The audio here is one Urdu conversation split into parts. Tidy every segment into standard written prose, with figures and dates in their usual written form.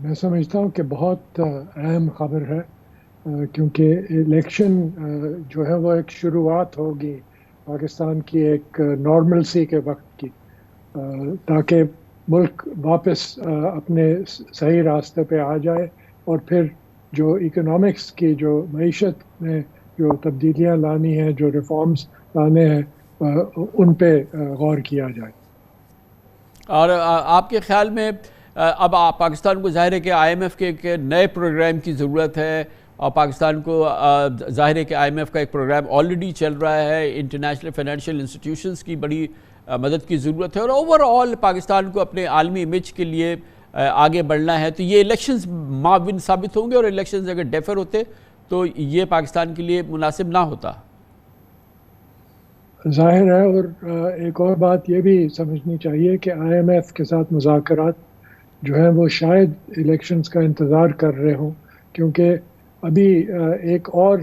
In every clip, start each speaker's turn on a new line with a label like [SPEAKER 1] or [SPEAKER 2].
[SPEAKER 1] میں سمجھتا ہوں کہ بہت اہم خبر ہے، کیونکہ الیکشن جو ہے وہ ایک شروعات ہوگی پاکستان کی ایک نارملسی کے وقت کی، تاکہ ملک واپس اپنے صحیح راستے پہ آ جائے، اور پھر جو اکنامکس کی، جو معیشت میں جو تبدیلیاں لانی ہیں، جو ریفارمز لانے ہیں، ان پہ غور کیا جائے۔
[SPEAKER 2] اور آپ کے خیال میں اب پاکستان کو ظاہر ہے کہ آئی ایم ایف کے ایک نئے پروگرام کی ضرورت ہے، اور پاکستان کو ظاہر ہے کہ آئی ایم ایف کا ایک پروگرام آلریڈی چل رہا ہے، انٹرنیشنل فائنینشیل انسٹیٹیوشنز کی بڑی مدد کی ضرورت ہے، اور اوور آل پاکستان کو اپنے عالمی امیج کے لیے آگے بڑھنا ہے، تو یہ الیکشنز معاون ثابت ہوں گے، اور الیکشنز اگر ڈیفر ہوتے تو یہ پاکستان کے لیے مناسب نہ ہوتا۔
[SPEAKER 1] ظاہر ہے، اور ایک اور بات یہ بھی سمجھنی چاہیے کہ آئی ایم ایف کے ساتھ مذاکرات جو ہیں وہ شاید الیکشنز کا انتظار کر رہے ہوں، کیونکہ ابھی ایک اور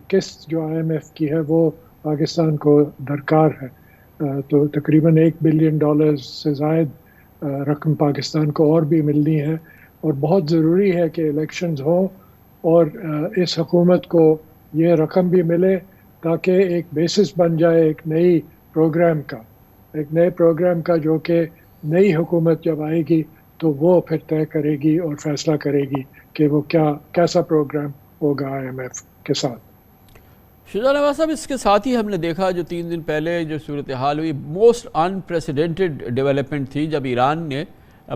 [SPEAKER 1] قسط جو آئی ایم ایف کی ہے وہ پاکستان کو درکار ہے، تو تقریباً $1 بلین سے زائد رقم پاکستان کو اور بھی ملنی ہے، اور بہت ضروری ہے کہ الیکشنز ہوں اور اس حکومت کو یہ رقم بھی ملے، تاکہ ایک بیسس بن جائے ایک نئے پروگرام کا جو کہ نئی حکومت جب آئے گی تو وہ پھر طے کرے گی اور فیصلہ کرے گی کہ وہ کیسا پروگرام ہوگا آئی ایم ایف کے ساتھ۔
[SPEAKER 2] شجاع نواز صاحب، اس کے ساتھ ہی ہم نے دیکھا جو 3 دن پہلے جو صورتحال ہوئی، موسٹ انپریسیڈنٹڈ ڈیولپمنٹ تھی، جب ایران نے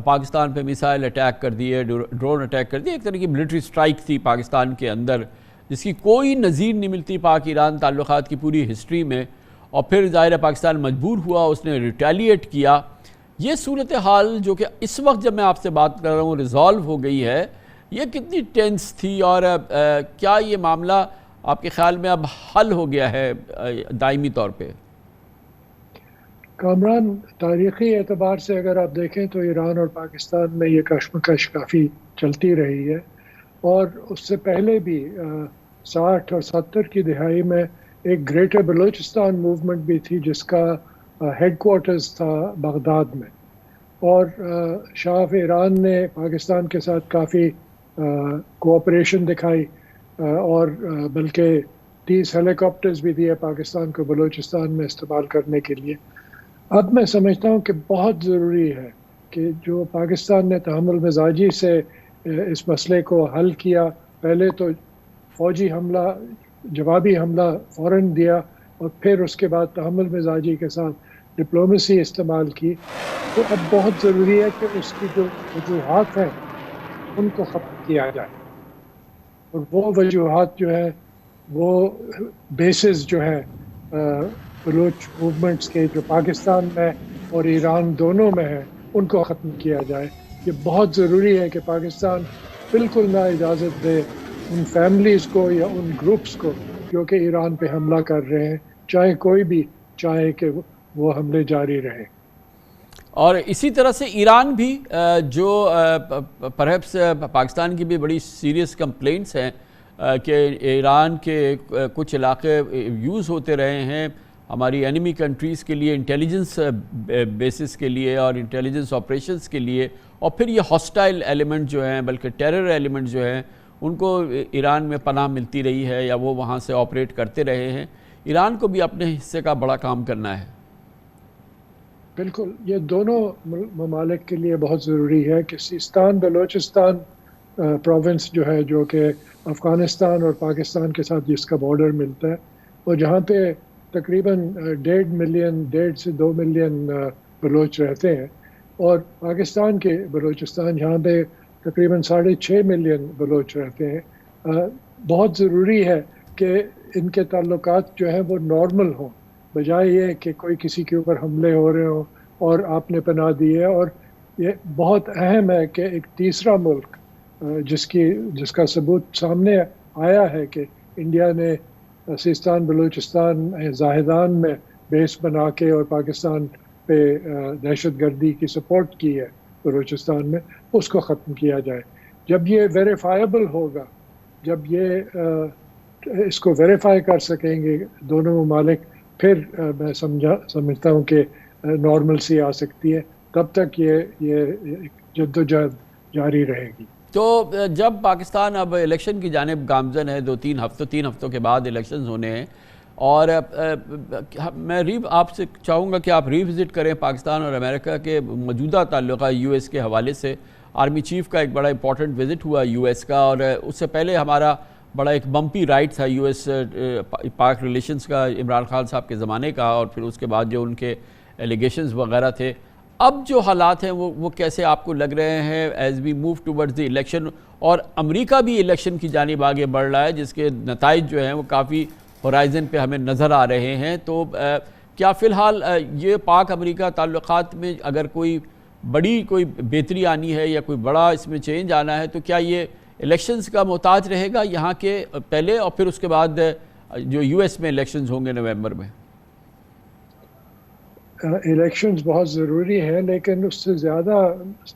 [SPEAKER 2] پاکستان پہ میسائل اٹیک کر دیے، ڈرون اٹیک کر دیے، ایک طرح کی ملٹری سٹرائک تھی پاکستان کے اندر، جس کی کوئی نظیر نہیں ملتی پاک ایران تعلقات کی پوری ہسٹری میں، اور پھر ظاہر پاکستان مجبور ہوا، اس نے ریٹیلیٹ کیا۔ یہ صورتحال جو کہ اس وقت جب میں آپ سے بات کر رہا ہوں ریزالو ہو گئی ہے، یہ کتنی ٹینس تھی، اور کیا یہ معاملہ آپ کے خیال میں اب حل ہو گیا ہے دائمی طور پہ؟
[SPEAKER 1] کامران، تاریخی اعتبار سے اگر آپ دیکھیں تو ایران اور پاکستان میں یہ کشمکش کافی چلتی رہی ہے، اور اس سے پہلے بھی 60 اور 70 کی دہائی میں ایک گریٹر بلوچستان موومنٹ بھی تھی، جس کا ہیڈ کوارٹرز تھا بغداد میں، اور شاہ آف ایران نے پاکستان کے ساتھ کافی کوآپریشن دکھائی، اور بلکہ 30 ہیلی کاپٹرز بھی دیے پاکستان کو بلوچستان میں استعمال کرنے کے لیے۔ اب میں سمجھتا ہوں کہ بہت ضروری ہے کہ جو پاکستان نے تحمل مزاجی سے اس مسئلے کو حل کیا، پہلے تو فوجی حملہ، جوابی حملہ فوراً دیا، اور پھر اس کے بعد تحمل مزاجی کے ساتھ ڈپلومیسی استعمال کی، تو اب بہت ضروری ہے کہ اس کی جو وجوہات ہیں ان کو ختم کیا جائے، اور وہ وجوہات جو ہے وہ بیسز جو ہے بلوچ موومنٹس کے جو پاکستان میں اور ایران دونوں میں ہیں ان کو ختم کیا جائے۔ یہ بہت ضروری ہے کہ پاکستان بالکل نہ اجازت دے ان فیملیز کو یا ان گروپس کو جو کہ ایران پہ حملہ کر رہے ہیں، چاہے کوئی بھی چاہے کہ وہ حملے جاری رہے۔
[SPEAKER 2] اور اسی طرح سے ایران بھی جو پرہیپس پاکستان کی بھی بڑی سیریس کمپلینٹس ہیں کہ ایران کے کچھ علاقے یوز ہوتے رہے ہیں ہماری اینیمی کنٹریز کے لیے، انٹیلیجنس بیسس کے لیے اور انٹیلیجنس آپریشنز کے لیے، اور پھر یہ ہاسٹائل ایلیمنٹ جو ہیں، بلکہ ٹیرر ایلیمنٹ جو ہیں، ان کو ایران میں پناہ ملتی رہی ہے یا وہ وہاں سے آپریٹ کرتے رہے ہیں۔ ایران کو بھی اپنے حصے کا بڑا کام کرنا ہے۔
[SPEAKER 1] بالکل، یہ دونوں ممالک کے لیے بہت ضروری ہے کہ سیستان بلوچستان پروونس جو ہے، جو کہ افغانستان اور پاکستان کے ساتھ جس کا بارڈر ملتا ہے، اور جہاں پہ تقریباً 1.5 سے 2 ملین بلوچ رہتے ہیں، اور پاکستان کے بلوچستان جہاں پہ تقریباً 6.5 ملین بلوچ رہتے ہیں، بہت ضروری ہے کہ ان کے تعلقات جو ہیں وہ نارمل ہوں، بجائے یہ کہ کوئی کسی کے اوپر حملے ہو رہے ہوں اور آپ نے پناہ دی ہے۔ اور یہ بہت اہم ہے کہ ایک تیسرا ملک جس کا ثبوت سامنے آیا ہے کہ انڈیا نے سیستان بلوچستان زاہدان میں بیس بنا کے اور پاکستان پہ دہشت گردی کی سپورٹ کی ہے بلوچستان میں، اس کو ختم کیا جائے۔ جب یہ ویریفائبل ہوگا، جب یہ اس کو ویریفائی کر سکیں گے دونوں ممالک، پھر میں سمجھتا ہوں کہ نارملسی آ سکتی ہے، تب تک یہ جدوجہد جاری رہے گی۔
[SPEAKER 2] تو جب پاکستان اب الیکشن کی جانب گامزن ہے، 3 ہفتوں کے بعد الیکشنز ہونے ہیں، اور میں آپ سے چاہوں گا کہ آپ ریوزٹ کریں پاکستان اور امریکہ کے موجودہ تعلقہ یو ایس کے حوالے سے۔ آرمی چیف کا ایک بڑا امپورٹنٹ وزٹ ہوا یو ایس کا، اور اس سے پہلے ہمارا بڑا ایک بمپی رائٹ تھا یو ایس پاک ریلیشنز کا، عمران خان صاحب کے زمانے کا، اور پھر اس کے بعد جو ان کے ایلیگیشنز وغیرہ تھے۔ اب جو حالات ہیں وہ کیسے آپ کو لگ رہے ہیں as we move towards the election? اور امریکہ بھی الیکشن کی جانب آگے بڑھ رہا ہے، جس کے نتائج جو ہیں وہ کافی ہورائزن پہ ہمیں نظر آ رہے ہیں۔ تو کیا فی الحال یہ پاک امریکہ تعلقات میں اگر کوئی بہتری آنی ہے یا کوئی بڑا اس میں چینج آنا ہے، تو کیا یہ الیکشنز کا محتاج رہے گا یہاں کے پہلے، اور پھر اس کے بعد جو یو ایس میں الیکشنز ہوں گے نومبر میں؟
[SPEAKER 1] الیکشنز بہت ضروری ہیں، لیکن اس سے زیادہ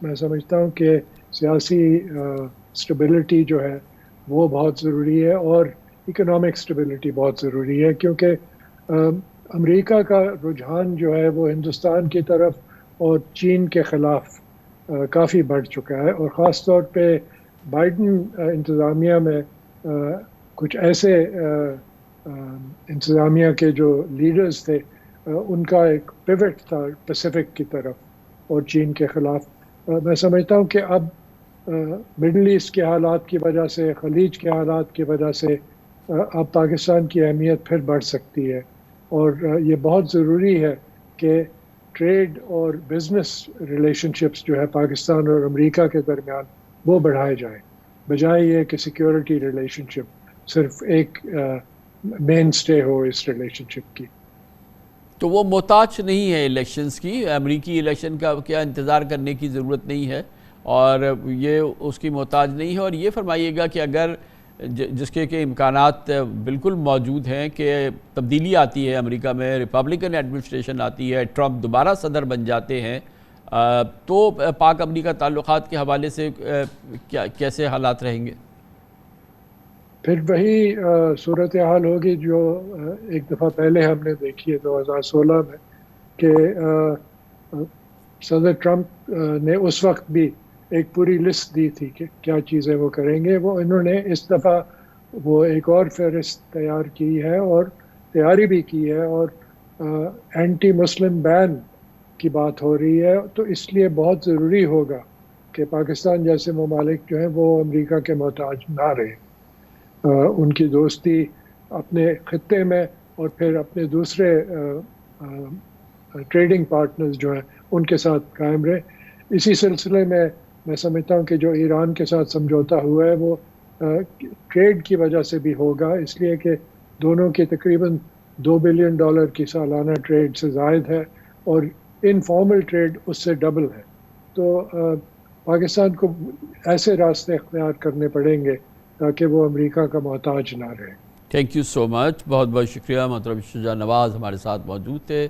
[SPEAKER 1] میں سمجھتا ہوں کہ سیاسی اسٹیبلٹی جو ہے وہ بہت ضروری ہے، اور اکنامک اسٹیبلٹی بہت ضروری ہے، کیونکہ امریکہ کا رجحان جو ہے وہ ہندوستان کی طرف اور چین کے خلاف کافی بڑھ چکا ہے، اور خاص طور پہ بائیڈن انتظامیہ میں کچھ ایسے انتظامیہ کے جو لیڈرز تھے ان کا ایک پیوٹ تھا پیسیفک کی طرف اور چین کے خلاف۔ میں سمجھتا ہوں کہ اب مڈل ایسٹ کے حالات کی وجہ سے، خلیج کے حالات کی وجہ سے اب پاکستان کی اہمیت پھر بڑھ سکتی ہے، اور یہ بہت ضروری ہے کہ ٹریڈ اور بزنس ریلیشن شپس جو ہے پاکستان اور امریکہ کے درمیان وہ بڑھائے جائیں، بجائے یہ کہ سیکیورٹی ریلیشن شپ صرف ایک مین سٹے ہو اس ریلیشن شپ کی۔
[SPEAKER 2] تو وہ محتاج نہیں ہے الیکشنز کی، امریکی الیکشن کا کیا انتظار کرنے کی ضرورت نہیں ہے، اور یہ اس کی محتاج نہیں ہے۔ اور یہ فرمائیے گا کہ اگر جس کے امکانات بالکل موجود ہیں کہ تبدیلی آتی ہے امریکہ میں، ریپبلکن ایڈمنسٹریشن آتی ہے، ٹرمپ دوبارہ صدر بن جاتے ہیں، تو پاک امریکہ تعلقات کے حوالے سے کیسے حالات رہیں گے؟
[SPEAKER 1] پھر وہی صورتحال ہوگی جو ایک دفعہ پہلے ہم نے دیکھی ہے 2016 میں، کہ صدر ٹرمپ نے اس وقت بھی ایک پوری لسٹ دی تھی کہ کیا چیزیں وہ کریں گے، وہ انہوں نے اس دفعہ وہ ایک اور فہرست تیار کی ہے اور تیاری بھی کی ہے، اور اینٹی مسلم بین کی بات ہو رہی ہے۔ تو اس لیے بہت ضروری ہوگا کہ پاکستان جیسے ممالک جو ہیں وہ امریکہ کے محتاج نہ رہے، ان کی دوستی اپنے خطے میں اور پھر اپنے دوسرے ٹریڈنگ پارٹنرز جو ہیں ان کے ساتھ قائم رہے۔ اسی سلسلے میں سمجھتا ہوں کہ جو ایران کے ساتھ سمجھوتا ہوا ہے وہ ٹریڈ کی وجہ سے بھی ہوگا، اس لیے کہ دونوں کی تقریباً $2 بلین کی سالانہ ٹریڈ سے زائد ہے، اور انفارمل ٹریڈ اس سے ڈبل ہے۔ تو پاکستان کو ایسے راستے اختیار کرنے پڑیں گے تاکہ وہ امریکہ کا محتاج نہ رہے۔
[SPEAKER 2] تھینک یو سو مچ، بہت بہت شکریہ۔ محترم شجاع نواز ہمارے ساتھ موجود تھے۔